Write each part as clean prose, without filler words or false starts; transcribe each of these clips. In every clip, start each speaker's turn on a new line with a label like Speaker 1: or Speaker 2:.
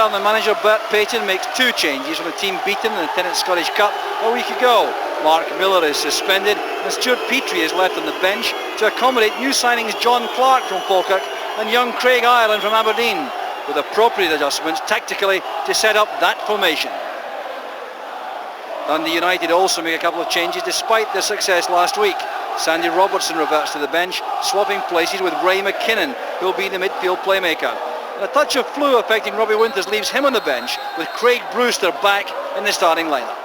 Speaker 1: Dunfermline manager Bert Payton makes 2 changes from a team beaten in the Tennant Scottish Cup a week ago. Mark Miller is suspended and Stuart Petrie is left on the bench to accommodate new signings John Clark from Falkirk and young Craig Ireland from Aberdeen, with appropriate adjustments tactically to set up that formation. Dundee United also make a couple of changes despite their success last week. Sandy Robertson reverts to the bench, swapping places with Ray McKinnon, who will be the midfield playmaker. And a touch of flu affecting Robbie Winters leaves him on the bench, with Craig Brewster back in the starting lineup.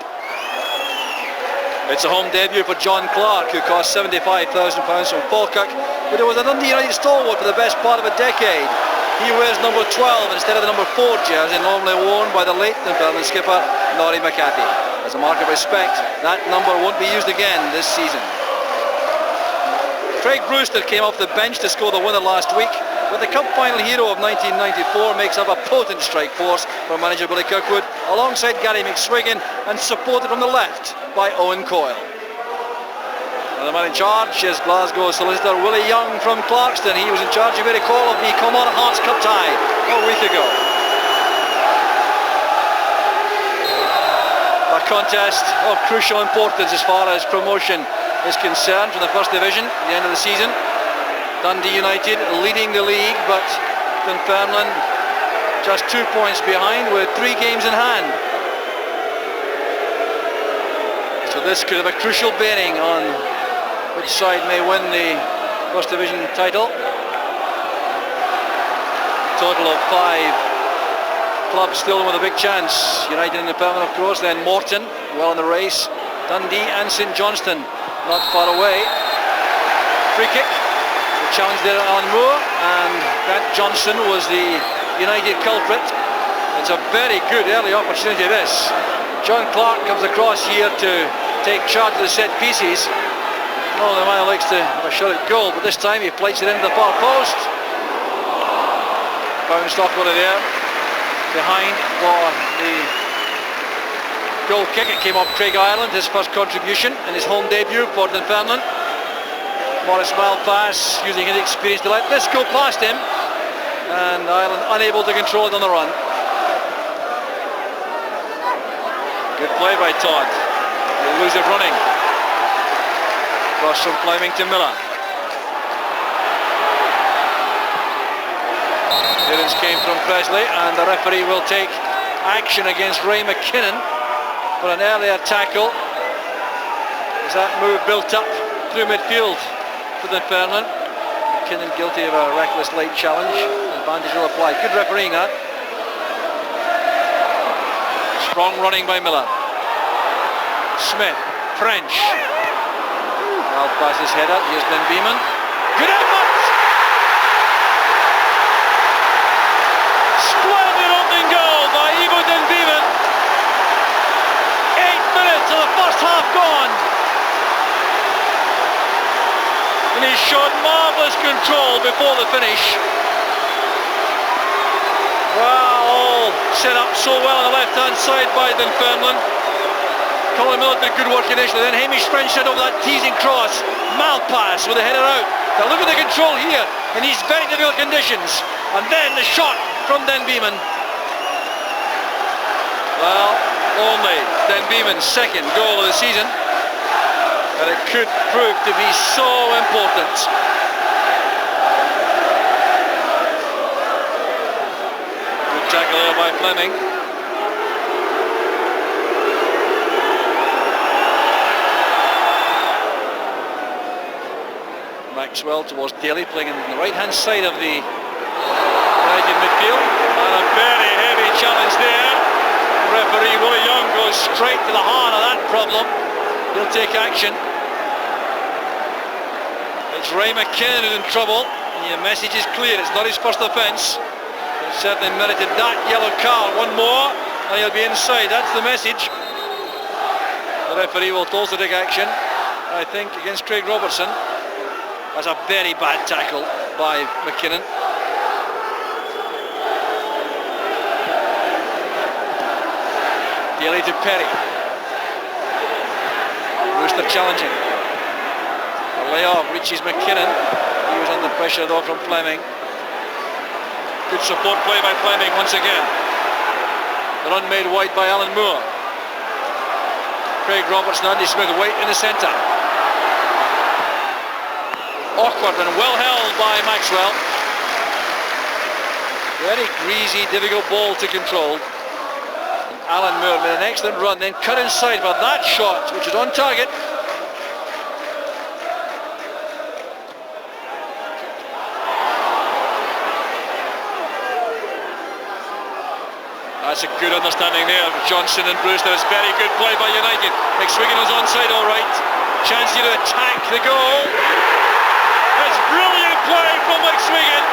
Speaker 1: It's a home debut for John Clark, who cost £75,000 from Falkirk, but it was a Dundee United stalwart for the best part of a decade. He wears number 12 instead of the number 4 jersey normally worn by the late Dunfermline skipper Norrie McCarthy. As a mark of respect, that number won't be used again this season. Craig Brewster came off the bench to score the winner last week, but the cup final hero of 1994 makes up a potent strike force for manager Billy Kirkwood alongside Gary McSwegan and supported from the left by Owen Coyle. And the man in charge is Glasgow solicitor Willie Young from Clarkston. He was in charge, you may recall, of the Kilmarnock Hearts Cup tie a week ago. A contest of crucial importance as far as promotion is concerned from the First Division at the end of the season. Dundee United leading the league, but Dunfermline just 2 points behind with 3 games in hand. So this could have a crucial bearing on which side may win the First Division title. Total of 5 clubs still with a big chance. United and Dunfermline, of course, then Morton well in the race, Dundee and St Johnstone not far away. Free kick, the challenge there at Alan Moore, and Grant Johnson was the United culprit. It's a very good early opportunity this. John Clark comes across here to take charge of the set pieces. Oh, the man likes to have a shot at goal, but this time he plates it into the far post. Bounced off one of there. Behind for the goal kick, it came off Craig Ireland, his first contribution in his home debut for Dunfermline. Morris Malpass using his experience to let this go past him, and Ireland unable to control it on the run. Good play by Todd. He'll lose it running. Cross from Fleming to Miller. Clearance came from Presley, and the referee will take action against Ray McKinnon for an earlier tackle. As that move built up through midfield for Dunfermline. McKinnon guilty of a reckless late challenge. Advantage will apply. Good refereeing that. Strong running by Miller. Smith, French. Well past his header. Here's Ben Beeman. Good effort! Splendid opening goal by Ivo Den Beeman. 8 minutes of the first half gone. And he showed marvellous control before the finish. Wow, all set up so well on the left-hand side by Dunfermline. Colin Miller did good work initially, then Hamish French set over that teasing cross. Malpass with a header out. Now look at the control here in these very difficult conditions. And then the shot from Den Beeman. Well, only Den Beeman's second goal of the season. And it could prove to be so important. Good tackle there by Fleming. Maxwell towards Daly, playing in the right-hand side of the United midfield. And a very heavy challenge there. Referee Willie Young goes straight to the heart of that problem. He'll take action. It's Ray McKinnon who's in trouble. And the message is clear, it's not his first offence. He certainly merited that yellow card. One more and he'll be inside. That's the message. The referee will also take action, I think, against Craig Robertson. That's a very bad tackle by McKinnon. Daly to Perry. Brewster challenging. A layoff reaches McKinnon. He was under pressure though from Fleming. Good support play by Fleming once again. The run made wide by Alan Moore. Craig Robertson, Andy Smith, White in the centre. Awkward and well held by Maxwell. Very greasy, difficult ball to control. And Alan Moore made an excellent run, then cut inside for that shot, which is on target. That's a good understanding there of Johnson and Brewster. It's very good play by United. McSwegan was onside all right. Chance here to attack the goal. That's brilliant play from McSwegan.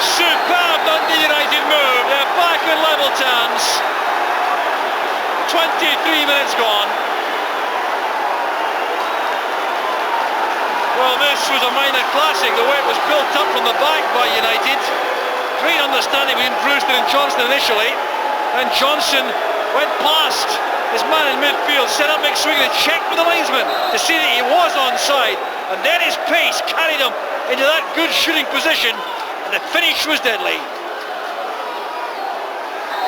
Speaker 1: Superb Dundee United move. They're back in level terms. 23 minutes gone. Well, this was a minor classic, the way it was built up from the back by United. Great understanding between Brewster and Johnston initially, and Johnson went past his man in midfield, set up McSwegan to check with the linesman to see that he was onside, and then his pace carried him into that good shooting position, and the finish was deadly.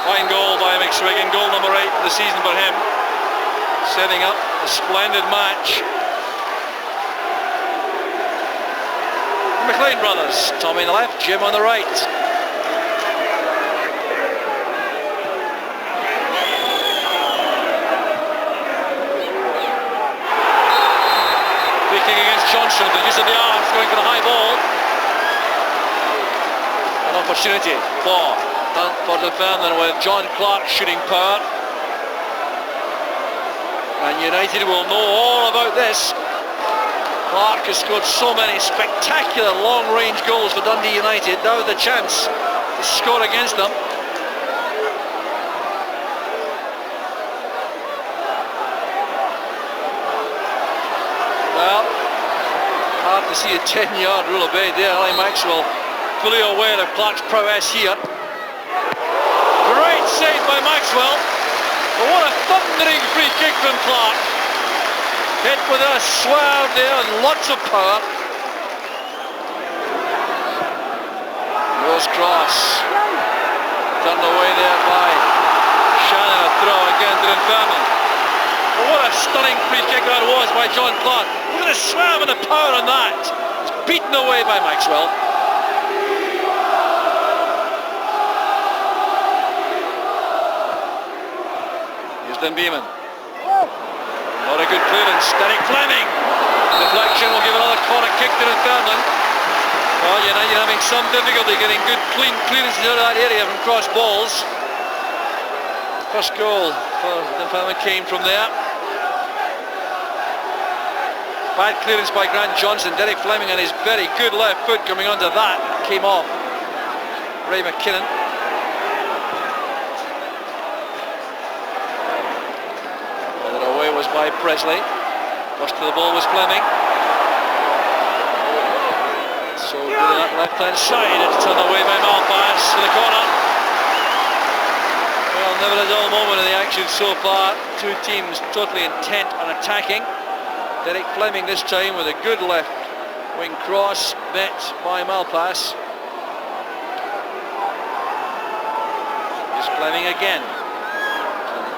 Speaker 1: Fine goal by McSwegan, goal number 8 of the season for him, setting up a splendid match. McLean brothers, Tommy on the left, Jim on the right. Against Johnson, the use of the arms, going for the high ball. An opportunity for Dunfermline with John Clark shooting power. And United will know all about this. Clark has scored so many spectacular long-range goals for Dundee United. Now the chance to score against them. Hard to see a 10-yard rule obeyed there. Ali Maxwell fully aware of Clark's prowess here. Great save by Maxwell. But what a thundering free kick from Clark. Hit with a swerve there and lots of power. Rose cross. Turned away there by Shannon. A throw again to Dunfermline. But what a stunning free kick that was by John Clark. Look at the swerve and the power on that. It's beaten away by Maxwell. Here's Dunbeeman. Not a good clearance. Derek Fleming. Deflection will give another corner kick to Dunfermline. Well, United having some difficulty getting good clean clearances out of that area from cross balls. First goal for Dunfermline came from there. Bad clearance by Grant Johnson. Derek Fleming and his very good left foot coming onto that. Came off Ray McKinnon. Well, the away was by Presley. First to the ball was Fleming. So good on that left hand side. It's turned away by Malpass to the corner. Well, never a dull moment in the action so far. Two teams totally intent on attacking. Derek Fleming this time with a good left wing cross, met by Malpass. Here's Fleming again,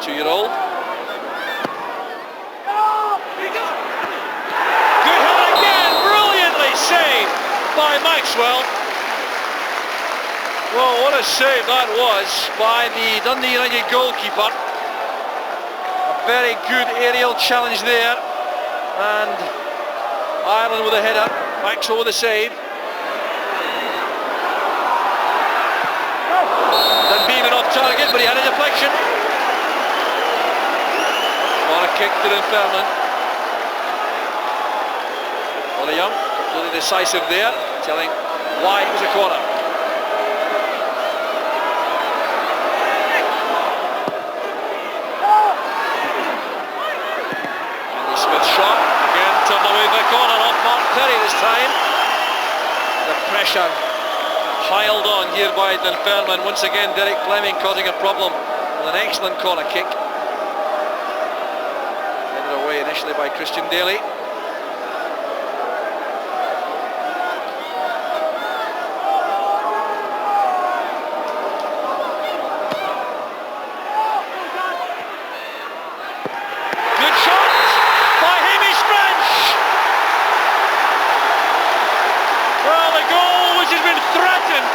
Speaker 1: 22-year-old. Good hit again, brilliantly saved by Maxwell. Well, what a save that was by the Dundee United goalkeeper. A very good aerial challenge there. And Ireland with a header, Maxwell with a save. Dunbeeman off target, but he had a deflection. Corner kick to Dunfermline. Ollie Young, completely decisive there, telling why it was a corner. Turned away by corner off Mark Perry this time. The pressure piled on here by Dunfermline. Once again Derek Fleming causing a problem with an excellent corner kick. Headed away initially by Christian Daly.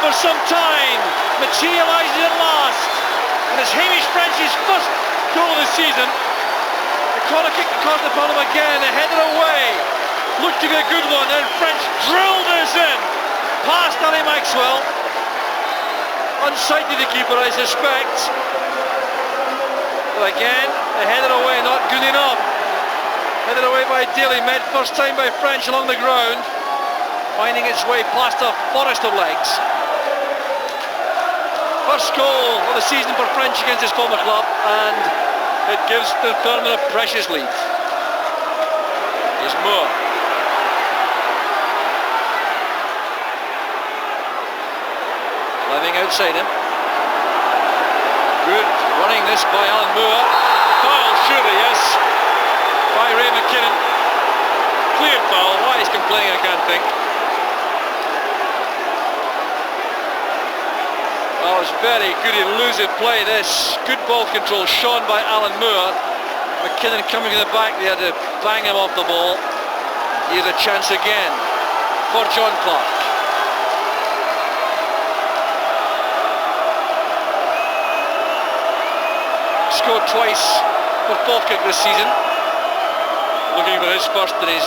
Speaker 1: for some time materialises at last, and it's Hamish French's first goal of the season. The corner kick across the bottom again, a header away, looked to be a good one, and French drilled this in past Ali Maxwell, unsighted the keeper I suspect, but again a header away, not good enough. Headed away by Daly, met first time by French along the ground, finding its way past a forest of legs. First goal of the season for French against his former club, and it gives Dunfermline a precious lead. Here's Moore. Living outside him. Good running this by Alan Moore. Foul, surely, yes, by Ray McKinnon. Clear foul. Why he's complaining I can't think. Well, it was very good, elusive play this. Good ball control shown by Alan Moore. McKinnon coming in the back, they had to bang him off the ball. Here's a chance again for John Clark. Scored twice for Falkirk this season. Looking for his first in his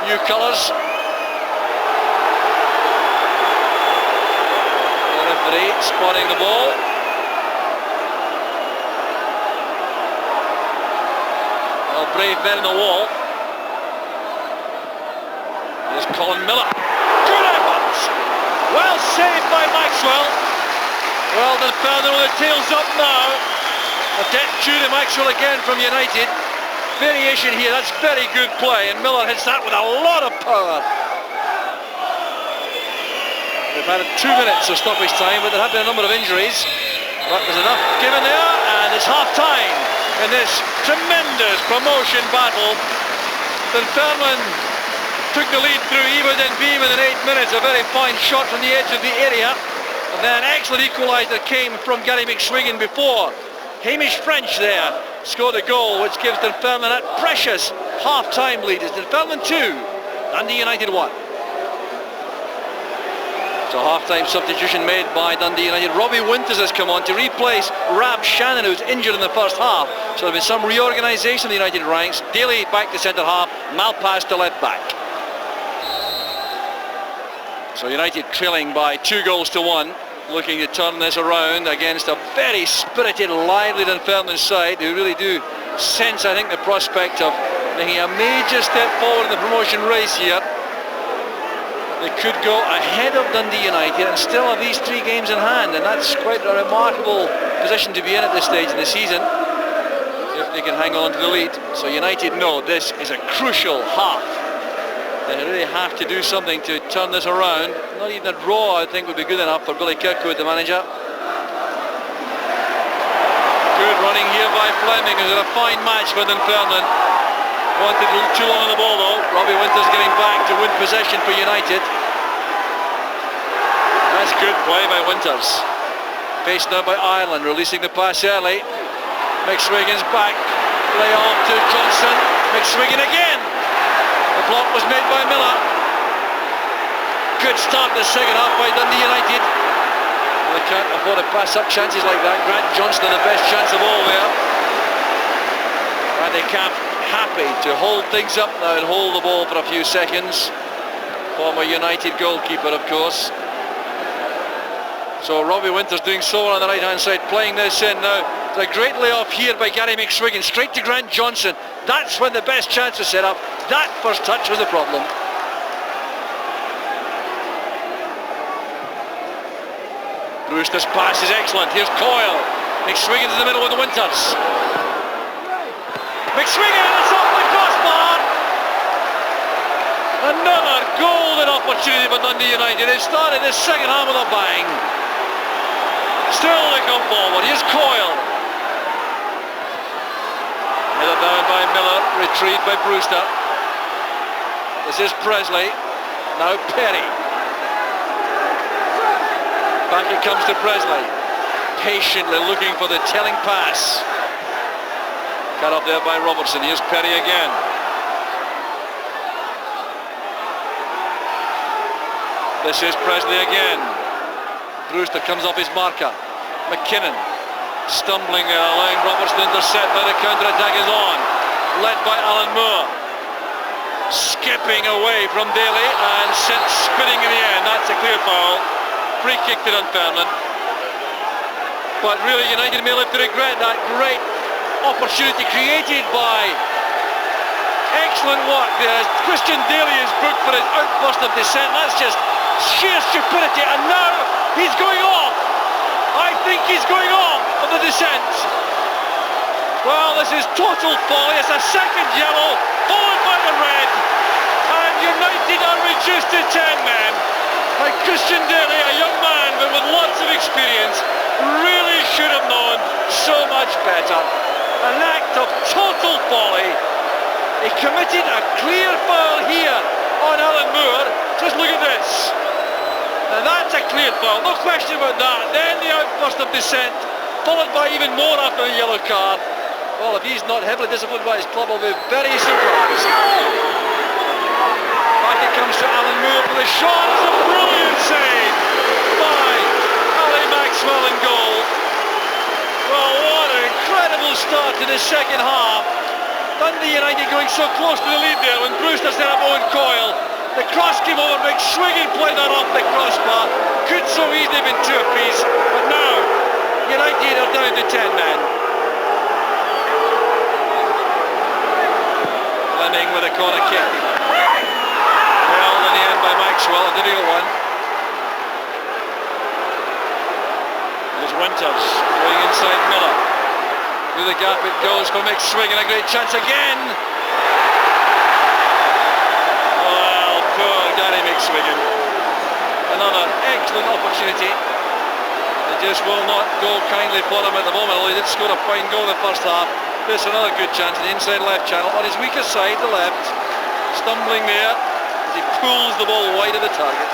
Speaker 1: new colours. The referee spotting the ball. Well, brave men in the wall. Here's Colin Miller. Good effort! Well saved by Maxwell. Well, Dunfermline with the tails up now. A debt due to Maxwell again from United. Variation here, that's very good play, and Miller hits that with a lot of power. They've had 2 minutes of stoppage time, but there have been a number of injuries. That was enough given there, and it's half-time in this tremendous promotion battle. Dunfermline took the lead through Ewood and Beam in 8 minutes, a very fine shot from the edge of the area, and then an excellent equaliser came from Gary McSwegan before. Hamish French there scored a goal which gives Dunfermline that precious half-time lead. It's Dunfermline 2, Dundee United 1. So half-time substitution made by Dundee United. Robbie Winters has come on to replace Rab Shannon, who's injured in the first half. So there's been some reorganisation in the United ranks. Daly back to centre half, Malpass to left back. So United trailing by 2-1. Looking to turn this around against a very spirited, lively Dunfermline side who really do sense, I think, the prospect of making a major step forward in the promotion race here. They could go ahead of Dundee United and still have these 3 games in hand, and that's quite a remarkable position to be in at this stage in the season if they can hang on to the lead. So United know this is a crucial half. They really have to do something to turn this around. Not even a draw, I think, would be good enough for Billy Kirkwood, the manager. Good running here by Fleming, who's had a fine match for Dunfermline. Wanted too long on the ball, though. Robbie Winters getting back to win possession for United. That's good play by Winters. Faced now by Ireland, releasing the pass early. McSwegan's back. Play off to Johnson. McSwegan again. The block was made by Miller. Good start the second half by Dundee United. They can't afford to pass up chances like that. Grant Johnston, the best chance of all there. Randy Camp happy to hold things up now and hold the ball for a few seconds. Former United goalkeeper, of course. So Robbie Winters doing so well on the right hand side, playing this in now. It's a great layoff here by Gary McSwegan, straight to Grant Johnson. That's when the best chance was set up. That first touch was the problem. Brewster's pass is excellent. Here's Coyle. McSwegan in the middle with the Winters. McSwegan, it's off the crossbar. Another golden opportunity for Dundee United. They started this second half with a bang. Still they come forward. Here's Coyle. Headed down by Miller, retrieved by Brewster. This is Presley. Now Perry. Back it comes to Presley. Patiently looking for the telling pass. Cut up there by Robertson. Here's Perry again. This is Presley again. Brewster comes off his marker. McKinnon stumbling there, allowing Robertson to intercept. Now the counter-attack is on, led by Alan Moore. Skipping away from Daly and sent spinning in the end. That's a clear foul. Free kick to Dunfermline. But really United may live to regret that great opportunity created by excellent work there. Christian Daly is booked for his outburst of dissent. That's just sheer stupidity, and now he's going off. I think he's going off on the dissent. Well, this is total folly. It's a second yellow followed by the red, and United are reduced to 10 men. And Christian Daly, a young man but with lots of experience, really should have known so much better. An act of total folly. He committed a clear foul here on Alan Moore. Just look at this. Now that's a clear foul, no question about that. Then the outburst of dissent, followed by even more after a yellow card. Well, if he's not heavily disciplined by his club, I'll be very surprised. Back it comes to Alan Moore for the shot. It's a brilliant save by Ali Maxwell in goal. Well, what an incredible start to the second half. Dundee United going so close to the lead there when Brewster set up Owen Coyle. The cross came over, McSwegan played that off the crossbar. Could so easily have been two apiece, but now United are down to 10 men. Fleming with a corner kick. Held in the end by Maxwell, a difficult one. There's Winters going inside Miller. Through the gap it goes for McSwegan, a great chance again. Well, poor Gary McSwegan. Another excellent opportunity. It just will not go kindly for him at the moment, although he did score a fine goal in the first half. This is another good chance in the inside left channel, on his weaker side, the left. Stumbling there as he pulls the ball wide of the target.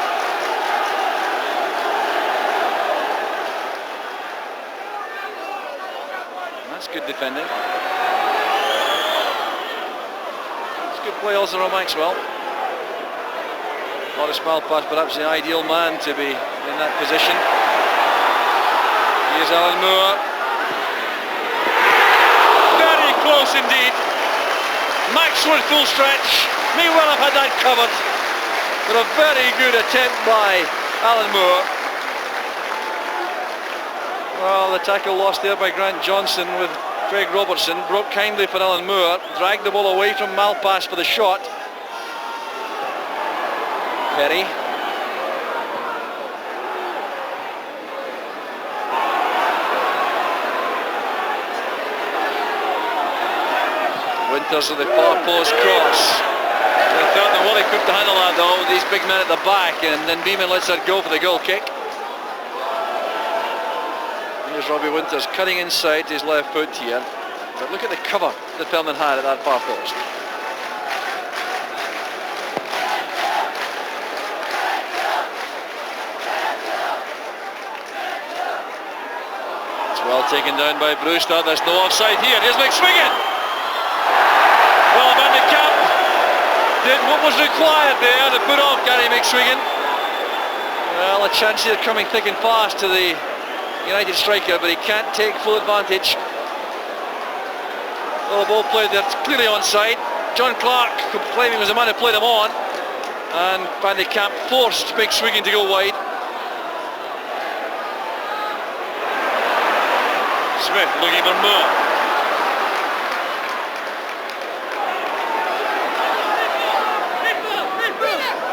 Speaker 1: Good defending. It's good play also from Maxwell. Horace Malpass, perhaps the ideal man to be in that position. Here's Alan Moore. Very close indeed. Maxwell full stretch. May well have had that covered. But a very good attempt by Alan Moore. Well, the tackle lost there by Grant Johnson with Craig Robertson. Broke kindly for Alan Moore. Dragged the ball away from Malpass for the shot. Perry. Winters with the far post cross. I felt that well equipped to handle that though, with these big men at the back, and then Beeman lets that go for the goal kick. Here's Robbie Winters cutting inside his left foot here. But look at the cover that Dunfermline had at that far post. It's well taken down by Brewster. There's no offside here. Here's McSwegan. Well, Van de Kamp did what was required there to put off Gary McSwegan. Well, a chance here coming thick and fast to the United striker, but he can't take full advantage. Well, the ball played there, it's clearly onside. John Clark claiming was the man who played him on, and Van de Kamp forced McSwegan to go wide. Smith looking for more.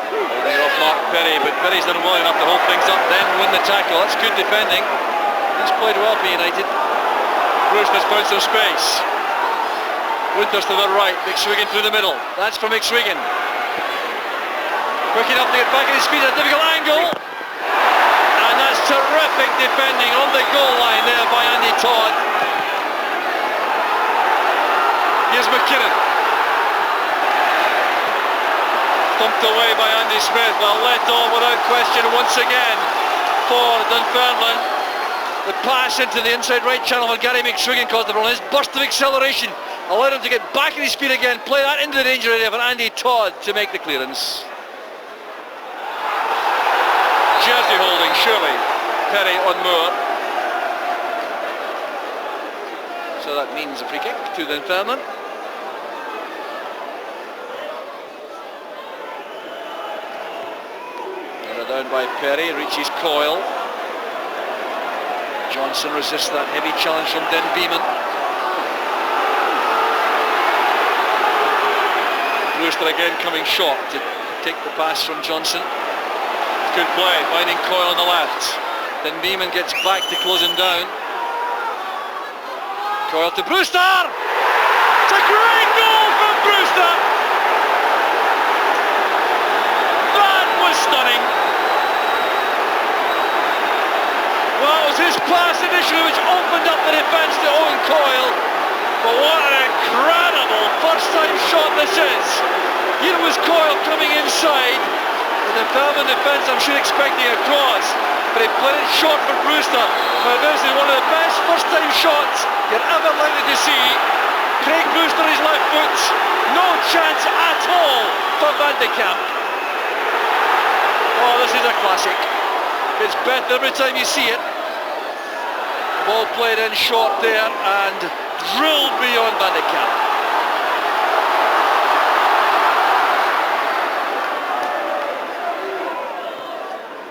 Speaker 1: Holding off Mark Perry, but Perry's done well enough to hold things up, then win the tackle. That's good defending. He's played well for United. Brewster's found some space. Winters to the right, McSwegan through the middle. That's for McSwegan. Quick enough to get back in his feet at a difficult angle. And that's terrific defending on the goal line there by Andy Todd. Here's McKinnon. Thumped away by Andy Smith. Well, let on without question once again for Dunfermline. The pass into the inside right channel for Gary McSwegan caused the problem. His burst of acceleration allowed him to get back in his feet again, play that into the danger area for Andy Todd to make the clearance. Jersey holding, surely. Perry on Moore. So that means a free kick to Dunfermline. Down by Perry, reaches Coyle. Johnson resists that heavy challenge from Dunfermline. Brewster again coming short to take the pass from Johnson. Good play, finding Coyle on the left. Then Beeman gets back to close him down. Coyle to Brewster! It's a great goal from Brewster! That was stunning! Well, it was his pass initially which opened up the defence to Owen Coyle. But what an incredible first-time shot this is! Here was Coyle coming inside. The Dunfermline defence, I'm sure, expecting a cross. But he played it short for Brewster. Now this is one of the best first-time shots you're ever likely to see. Craig Brewster, his left foot. No chance at all for Van de Kamp. Oh, this is a classic. It's better every time you see it. Ball played in short there and drilled beyond Van de Kamp.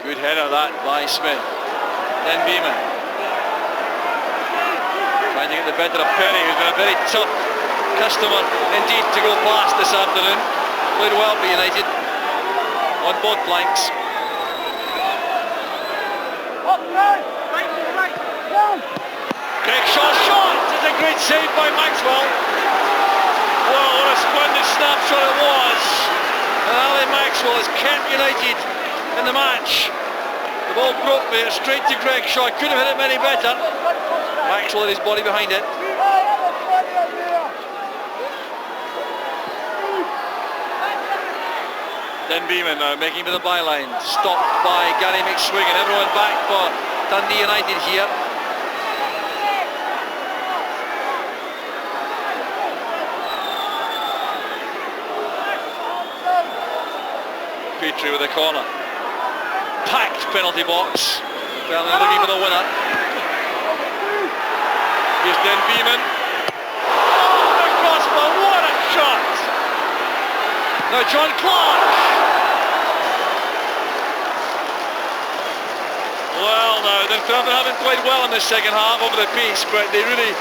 Speaker 1: Good header that by Smith. Then Beeman. Trying to get the better of Perry, who's been a very tough customer indeed to go past this afternoon. Played well for United on both flanks. Greg Shaw's shot! It's a great save by Maxwell. Well, what a splendid snapshot it was. And Ali Maxwell has kept United in the match. The ball broke there, straight to Greg Shaw. Couldn't have hit it any better. Maxwell had his body behind it. Then Beeman now making for the byline. Stopped by Gary McSwegan. Everyone back for Dundee United here. Petrie with the corner. Packed penalty box. Dunfermline looking for the winner. Here's Den Beeman. Oh, the crossbar, what a shot! Now John Clark. Well now, Dunfermline haven't played well in the second half over the piece, but they really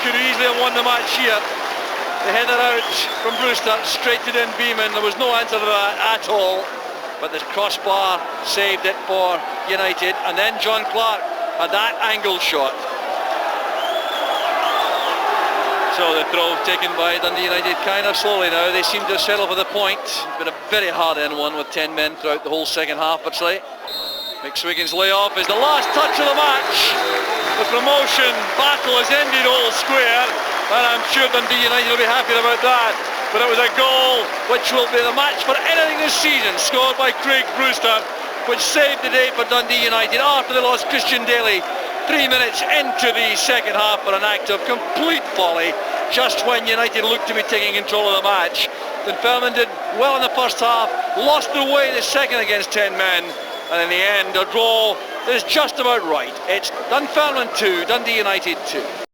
Speaker 1: could easily have won the match here. They headed out from Brewster straight to Den Beeman. There was no answer to that at all. But the crossbar saved it for United, and then John Clark had that angled shot. So the throw taken by Dundee United kind of slowly now. They seem to settle for the point. It's been a very hard-end one with 10 men throughout the whole second half, virtually. McSwegan's layoff is the last touch of the match. The promotion battle has ended all square, and I'm sure Dundee United will be happy about that. But it was a goal which will be the match for anything this season, scored by Craig Brewster, which saved the day for Dundee United after they lost Christian Daly 3 minutes into the second half for an act of complete folly, just when United looked to be taking control of the match. Dunfermline did well in the first half, lost their way the second against 10 men, and in the end a draw is just about right. It's Dunfermline 2, Dundee United 2.